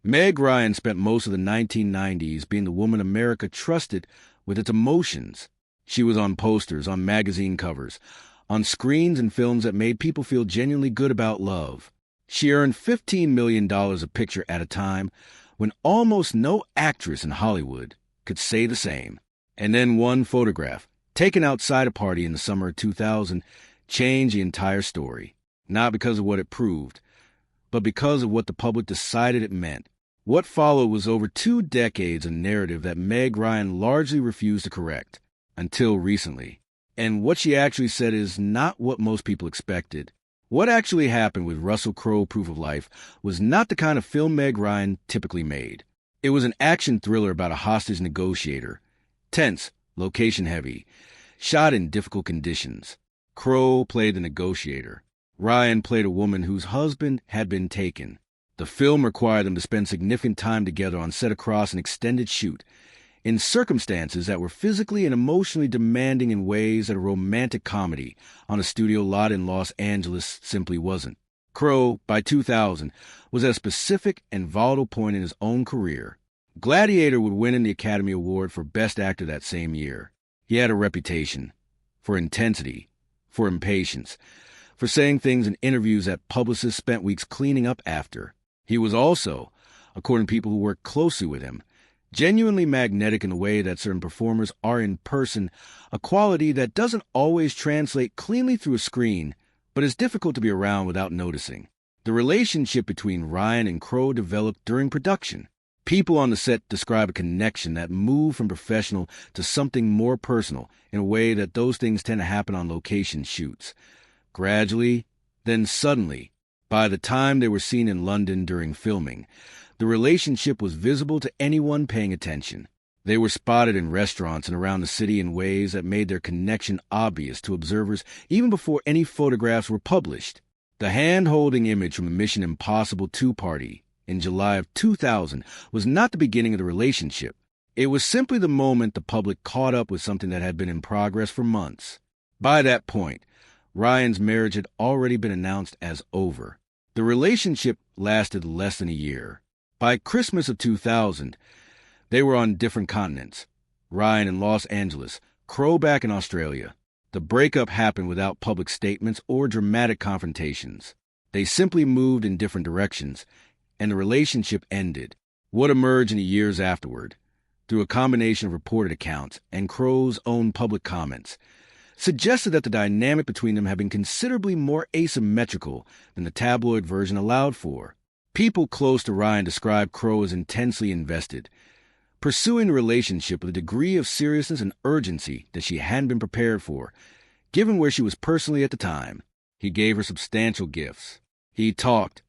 Meg Ryan spent most of the 1990s being the woman America trusted with its emotions. She was on posters, on magazine covers, on screens and films that made people feel genuinely good about love. She earned $15 million a picture at a time when almost no actress in Hollywood could say the same. And then one photograph, taken outside a party in the summer of 2000, changed the entire story. Not because of what it proved, but because of what the public decided it meant. What followed was over 2 decades of narrative that Meg Ryan largely refused to correct, until recently. And what she actually said is not what most people expected. What actually happened with Russell Crowe Proof of Life was not the kind of film Meg Ryan typically made. It was an action thriller about a hostage negotiator. Tense, location-heavy, shot in difficult conditions. Crowe played the negotiator. Ryan played a woman whose husband had been taken. The film required them to spend significant time together on set across an extended shoot, in circumstances that were physically and emotionally demanding in ways that a romantic comedy on a studio lot in Los Angeles simply wasn't. Crowe, by 2000, was at a specific and volatile point in his own career. Gladiator would win the Academy Award for Best Actor that same year. He had a reputation for intensity, for impatience, for saying things in interviews that publicists spent weeks cleaning up after. He was also, according to people who worked closely with him, genuinely magnetic in the way that certain performers are in person, a quality that doesn't always translate cleanly through a screen, but is difficult to be around without noticing. The relationship between Ryan and Crowe developed during production. People on the set describe a connection that moved from professional to something more personal in a way that those things tend to happen on location shoots. Gradually, then suddenly, by the time they were seen in London during filming, the relationship was visible to anyone paying attention. They were spotted in restaurants and around the city in ways that made their connection obvious to observers even before any photographs were published. The hand-holding image from the Mission Impossible 2 party in July of 2000 was not the beginning of the relationship. It was simply the moment the public caught up with something that had been in progress for months. By that point, Ryan's marriage had already been announced as over. The relationship lasted less than a year. By Christmas of 2000, they were on different continents. Ryan in Los Angeles, Crowe back in Australia. The breakup happened without public statements or dramatic confrontations. They simply moved in different directions, and the relationship ended. What emerged in the years afterward, through a combination of reported accounts and Crowe's own public comments, suggested that the dynamic between them had been considerably more asymmetrical than the tabloid version allowed for. People close to Ryan described Crowe as intensely invested, pursuing the relationship with a degree of seriousness and urgency that she hadn't been prepared for, given where she was personally at the time. He gave her substantial gifts. He talked,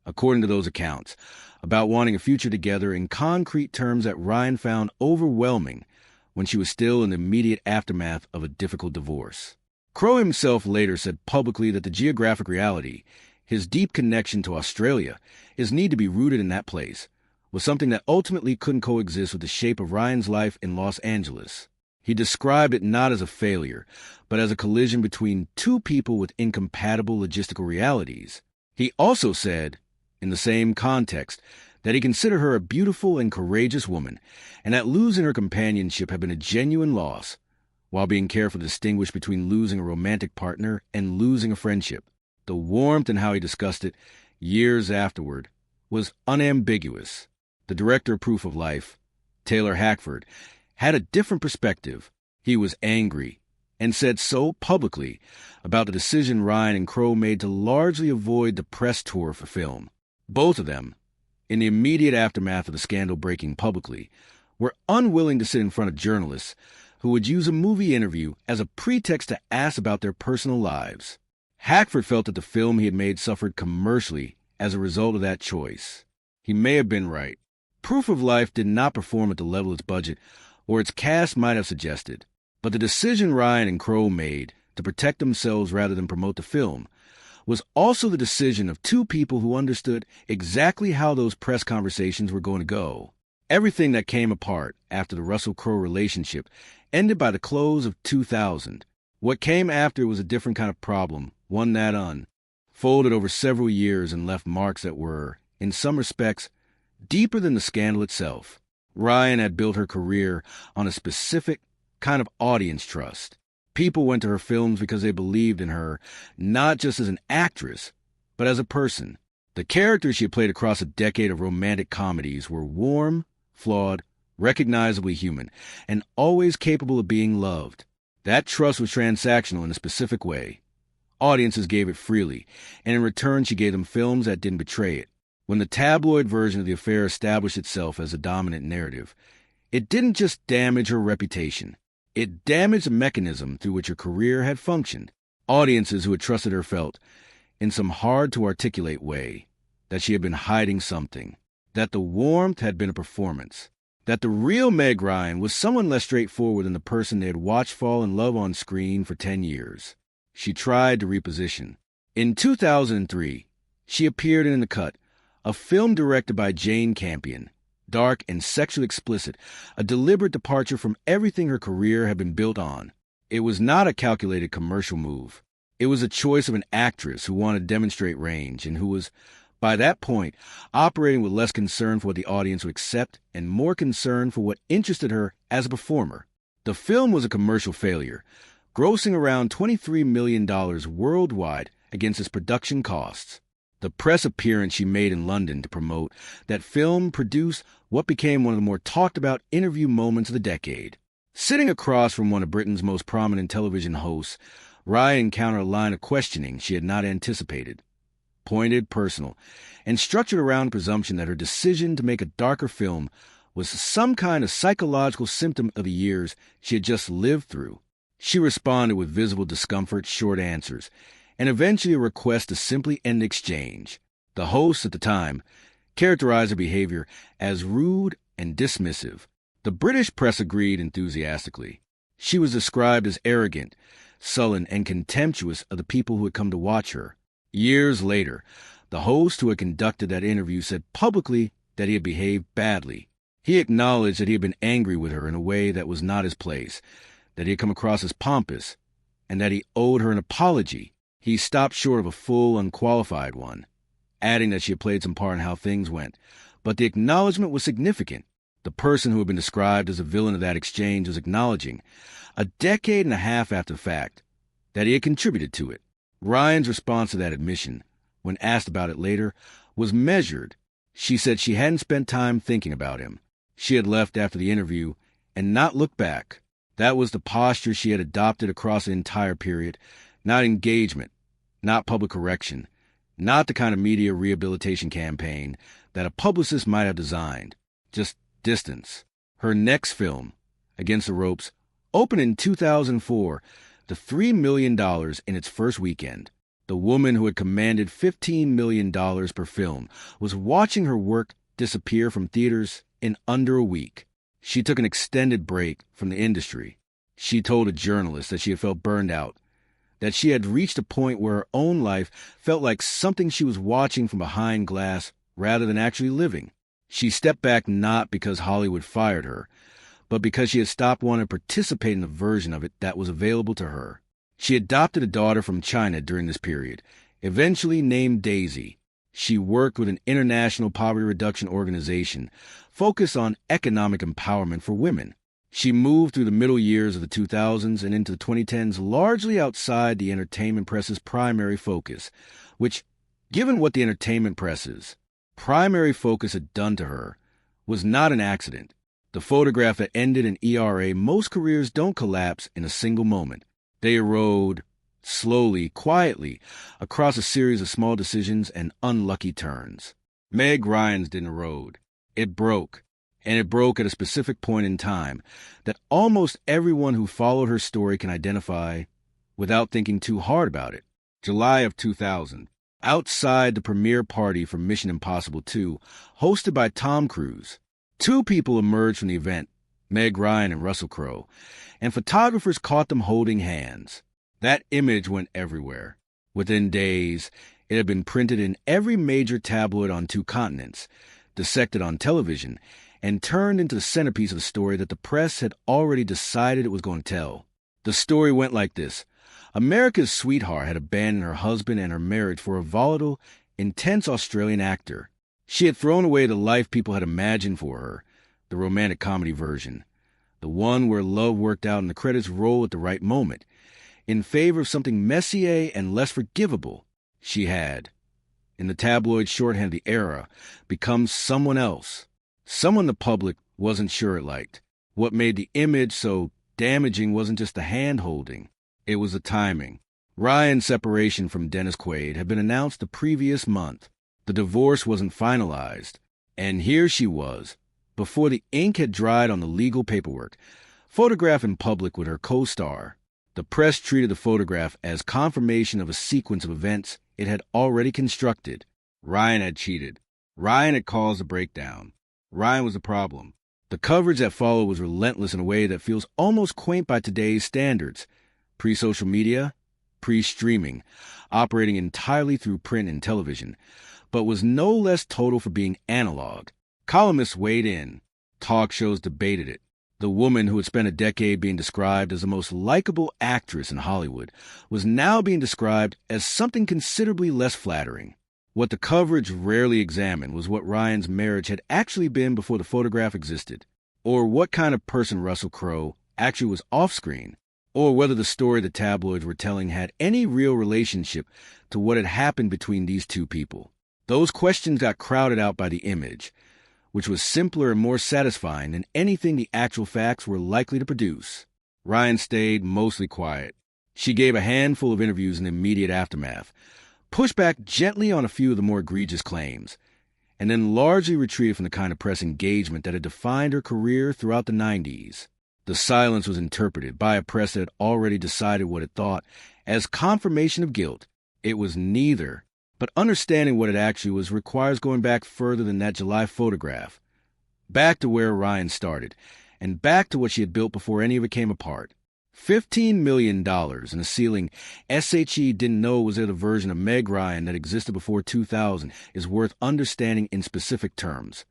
according to those accounts, about wanting a future together in concrete terms that Ryan found overwhelming when she was still in the immediate aftermath of a difficult divorce. Crowe himself later said publicly that the geographic reality, his deep connection to Australia, his need to be rooted in that place, was something that ultimately couldn't coexist with the shape of Ryan's life in Los Angeles. He described it not as a failure, but as a collision between two people with incompatible logistical realities. He also said, in the same context, that he considered her a beautiful and courageous woman, and that losing her companionship had been a genuine loss, while being careful to distinguish between losing a romantic partner and losing a friendship. The warmth in how he discussed it, years afterward, was unambiguous. The director of Proof of Life, Taylor Hackford, had a different perspective. He was angry, and said so publicly, about the decision Ryan and Crowe made to largely avoid the press tour for film. Both of them, in the immediate aftermath of the scandal breaking publicly, were unwilling to sit in front of journalists who would use a movie interview as a pretext to ask about their personal lives. Hackford felt that the film he had made suffered commercially as a result of that choice. He may have been right. Proof of Life did not perform at the level its budget or its cast might have suggested, but the decision Ryan and Crowe made to protect themselves rather than promote the film was also the decision of two people who understood exactly how those press conversations were going to go. Everything that came apart after the Russell-Crowe relationship ended by the close of 2000. What came after was a different kind of problem, one that unfolded over several years and left marks that were, in some respects, deeper than the scandal itself. Ryan had built her career on a specific kind of audience trust. People went to her films because they believed in her, not just as an actress, but as a person. The characters she had played across a decade of romantic comedies were warm, flawed, recognizably human, and always capable of being loved. That trust was transactional in a specific way. Audiences gave it freely, and in return she gave them films that didn't betray it. When the tabloid version of the affair established itself as a dominant narrative, it didn't just damage her reputation. It damaged the mechanism through which her career had functioned. Audiences who had trusted her felt, in some hard-to-articulate way, that she had been hiding something, that the warmth had been a performance, that the real Meg Ryan was someone less straightforward than the person they had watched fall in love on screen for 10 years. She tried to reposition. In 2003, she appeared in The Cut, a film directed by Jane Campion, dark and sexually explicit, a deliberate departure from everything her career had been built on. It was not a calculated commercial move. It was a choice of an actress who wanted to demonstrate range and who was, by that point, operating with less concern for what the audience would accept and more concern for what interested her as a performer. The film was a commercial failure, grossing around $23 million worldwide against its production costs. The press appearance she made in London to promote that film produced what became one of the more talked-about interview moments of the decade. Sitting across from one of Britain's most prominent television hosts, Ryan encountered a line of questioning she had not anticipated. Pointed, personal, and structured around the presumption that her decision to make a darker film was some kind of psychological symptom of the years she had just lived through. She responded with visible discomfort, short answers, and eventually a request to simply end the exchange. The host, at the time, characterized her behavior as rude and dismissive. The British press agreed enthusiastically. She was described as arrogant, sullen, and contemptuous of the people who had come to watch her. Years later, the host who had conducted that interview said publicly that he had behaved badly. He acknowledged that he had been angry with her in a way that was not his place, that he had come across as pompous, and that he owed her an apology. He stopped short of a full, unqualified one, adding that she had played some part in how things went. But the acknowledgement was significant. The person who had been described as a villain of that exchange was acknowledging, a decade and a half after the fact, that he had contributed to it. Ryan's response to that admission, when asked about it later, was measured. She said she hadn't spent time thinking about him. She had left after the interview and not looked back. That was the posture she had adopted across the entire period. Not engagement, not public correction, not the kind of media rehabilitation campaign that a publicist might have designed. Just distance. Her next film, Against the Ropes, opened in 2004 to $3 million in its first weekend. The woman who had commanded $15 million per film was watching her work disappear from theaters in under a week. She took an extended break from the industry. She told a journalist that she had felt burned out, that she had reached a point where her own life felt like something she was watching from behind glass rather than actually living. She stepped back not because Hollywood fired her, but because she had stopped wanting to participate in the version of it that was available to her. She adopted a daughter from China during this period, eventually named Daisy. She worked with an international poverty reduction organization focused on economic empowerment for women. She moved through the middle years of the 2000s and into the 2010s largely outside the entertainment press's primary focus, which, given what the entertainment press's primary focus had done to her, was not an accident. The photograph that ended an ERA, most careers don't collapse in a single moment. They erode, slowly, quietly, across a series of small decisions and unlucky turns. Meg Ryan's didn't erode. It broke. And it broke at a specific point in time that almost everyone who followed her story can identify without thinking too hard about it. July of 2000. Outside the premiere party for Mission Impossible 2, hosted by Tom Cruise, two people emerged from the event, Meg Ryan and Russell Crowe, and photographers caught them holding hands. That image went everywhere. Within days, it had been printed in every major tabloid on 2 continents, dissected on television, and turned into the centerpiece of a story that the press had already decided it was going to tell. The story went like this. America's sweetheart had abandoned her husband and her marriage for a volatile, intense Australian actor. She had thrown away the life people had imagined for her, the romantic comedy version, the one where love worked out and the credits roll at the right moment, in favor of something messier and less forgivable. She had, in the tabloid shorthand of the era, become someone else, someone the public wasn't sure it liked. What made the image so damaging wasn't just the hand-holding, it was the timing. Ryan's separation from Dennis Quaid had been announced the previous month. The divorce wasn't finalized, and here she was, before the ink had dried on the legal paperwork, photographed in public with her co-star. The press treated the photograph as confirmation of a sequence of events it had already constructed. Ryan had cheated. Ryan had caused a breakdown. Ryan was the problem. The coverage that followed was relentless in a way that feels almost quaint by today's standards. Pre-social media, pre-streaming, operating entirely through print and television, but was no less total for being analog. Columnists weighed in. Talk shows debated it. The woman who had spent a decade being described as the most likable actress in Hollywood was now being described as something considerably less flattering. What the coverage rarely examined was what Ryan's marriage had actually been before the photograph existed, or what kind of person Russell Crowe actually was off-screen, or whether the story the tabloids were telling had any real relationship to what had happened between these two people. Those questions got crowded out by the image, which was simpler and more satisfying than anything the actual facts were likely to produce. Ryan stayed mostly quiet. She gave a handful of interviews in the immediate aftermath, pushed back gently on a few of the more egregious claims, and then largely retreated from the kind of press engagement that had defined her career throughout the 90s. The silence was interpreted by a press that had already decided what it thought as confirmation of guilt. It was neither, but understanding what it actually was requires going back further than that July photograph, back to where Ryan started, and back to what she had built before any of it came apart. $15 million and a ceiling SHE didn't know was there the version of Meg Ryan that existed before 2000 is worth understanding in specific terms,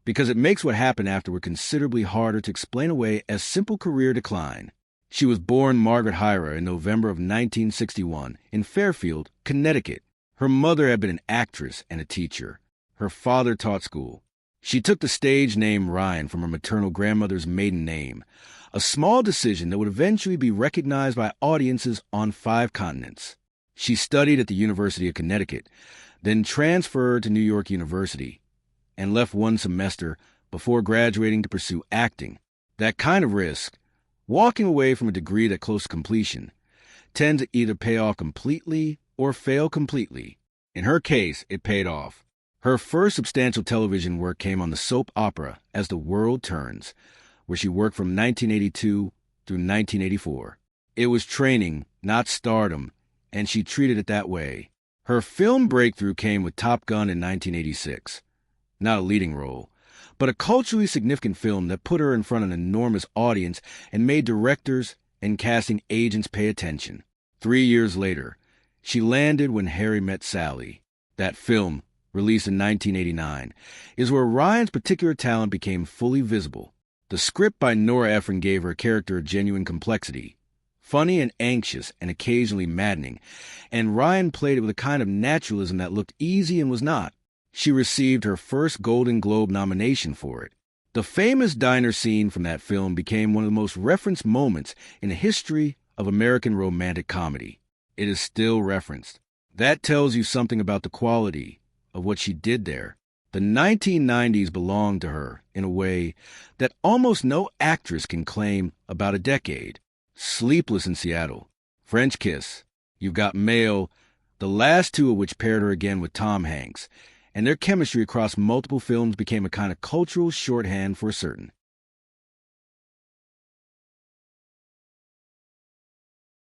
because it makes what happened afterward considerably harder to explain away as simple career decline. She was born Margaret Hyra in November of 1961 in Fairfield, Connecticut. Her mother had been an actress and a teacher. Her father taught school. She took the stage name Ryan from her maternal grandmother's maiden name, a small decision that would eventually be recognized by audiences on 5 continents. She studied at the University of Connecticut, then transferred to New York University, and left one semester before graduating to pursue acting. That kind of risk, walking away from a degree that close to completion, tends to either pay off completely or fail completely. In her case, it paid off. Her first substantial television work came on the soap opera As the World Turns, where she worked from 1982 through 1984. It was training, not stardom, and she treated it that way. Her film breakthrough came with Top Gun in 1986. Not a leading role, but a culturally significant film that put her in front of an enormous audience and made directors and casting agents pay attention. 3 years later, she landed When Harry Met Sally. That film, released in 1989, is where Ryan's particular talent became fully visible. The script by Nora Ephron gave her character a genuine complexity, funny and anxious and occasionally maddening, and Ryan played it with a kind of naturalism that looked easy and was not. She received her first Golden Globe nomination for it. The famous diner scene from that film became one of the most referenced moments in the history of American romantic comedy. It is still referenced. That tells you something about the quality of what she did there. The 1990s belonged to her in a way that almost no actress can claim about a decade. Sleepless in Seattle, French Kiss, You've Got Mail, the last 2 of which paired her again with Tom Hanks, and their chemistry across multiple films became a kind of cultural shorthand for certain.